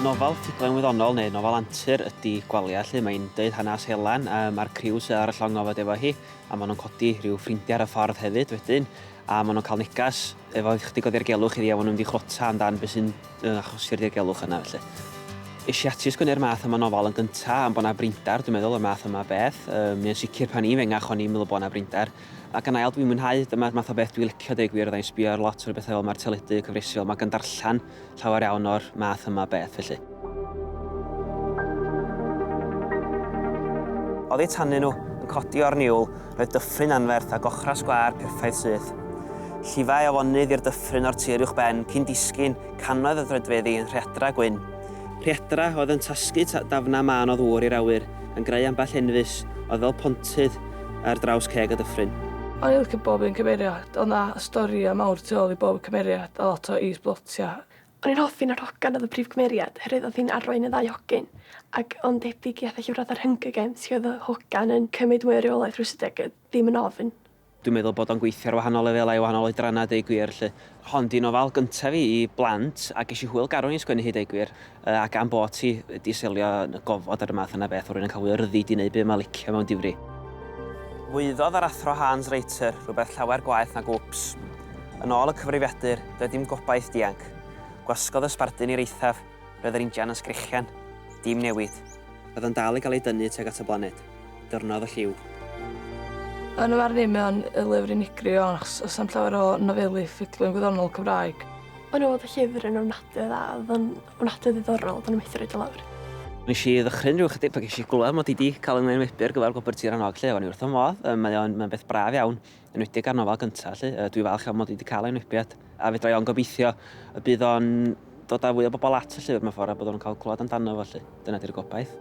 Nofel ffuglen wyddonol neu nofel antur ydy Gwalia, lle mae'n dweud hanes Helen. Mae'r criw sydd ar y llong ofod efo hi, a maen nhw'n codi rhyw ffrindiau ar y ffordd hefyd wedyn, a maen nhw'n cael negas efo chydig o ddirgelwch iddi, a maen nhw'n mynd i chlota amdan beth sy'n achosi'r ddirgelwch yna felly. Isi ati sgwennu'r math yma nofel yn gyntaf am bod yna brindar, dwi'n meddwl, o'r math yma beth. Mae'n sicr pan i fengach o'n i'n meddwl bod yna brindar. Ac yn ail, dwi'n mwynhau, dyma math o beth dwi'n licio dweud gwir, oedden sbio ar lot o'r bethau fel mae'r teledu cyfreithiol, mae gan darllen llawer iawn o'r math yma beth felly. Oedd eu tannu nhw yn codi o'r niwl, roedd dyffryn anferth a gochra sgwâr perffaith syth. Llifau afonydd i'r dyffryn o'r tir uwchben, cyn disgyn, canoedd y ddrydfeddi yn rhiadra gwyn. Rhiadra oedd yn tasgu dafna man o ddŵr i'r awyr, yn greu ambell enfys, oedd fel pontydd ar draws ceg y dyffryn. O'n i'n licio bob un cymeriad, oedd na storia mawr tu ôl i bob cymeriad a lot o is-blotia. O'n i'n hoffi'n ar hogan oedd y prif cymeriad, herwydd oedd hi'n arwain y ddau hogyn. Ac o'n debyg i athau llyfrau ar Hunger Games, lle oedd y hogan yn cymryd mwy o reolaeth rwystig, ddim yn ofyn. Dwi'n meddwl bod o'n gweithio ar wahanol lefelau, wahanol oedrana, deud gwir. Hon di nofel gyntaf fi i blant, ac eisiau hwyl garwn i sgwennu hi, deud gwir. Ac am bod hi wedi selio yn y gofod ar y math yna beth, o'r un yn cael ryddid i wneud beth mae'n licio mewn difri. Fwyddodd yr athro Hans Reiter rhywbeth llawer gwaith na gwps. Yn ôl y cyfrifiadur, doedd dim gobaith dianc. Gwasgodd y sbardun i'r eithaf, roedd yr injan yn sgrichian. Dim newid. Roedd yn dal i gael ei dynnu tuag at y blaned. Dyrnodd y lliw. Yn y marn i, mae'n y lyfr unigryw, achos oes am llawer o nofelu ffuglen gwyddonol Cymraeg. O'n nhw oedd y llyfr yn ofnadwy dda, oedd yn ofnadwy ddiddorol, oedd yn methu roed y lawr. Nes i ddechrau'n rhyw chydig, ac eisiau glwad mod i wedi cael yng Ngwynwebu ar gyfer Gwobr Tir Na lle, o'n i wrth o modd. Mae'n beth braf iawn, yn wedig ar nofel gyntaf. Dwi'n falch am mod i wedi cael ein wybiad, a fedra i o'n gobeithio y bydd o'n dod â fwy o bobl at y llyfr mewn ffordd, a bod o'n cael clywed amdano fo. Dyna di'r gobaith.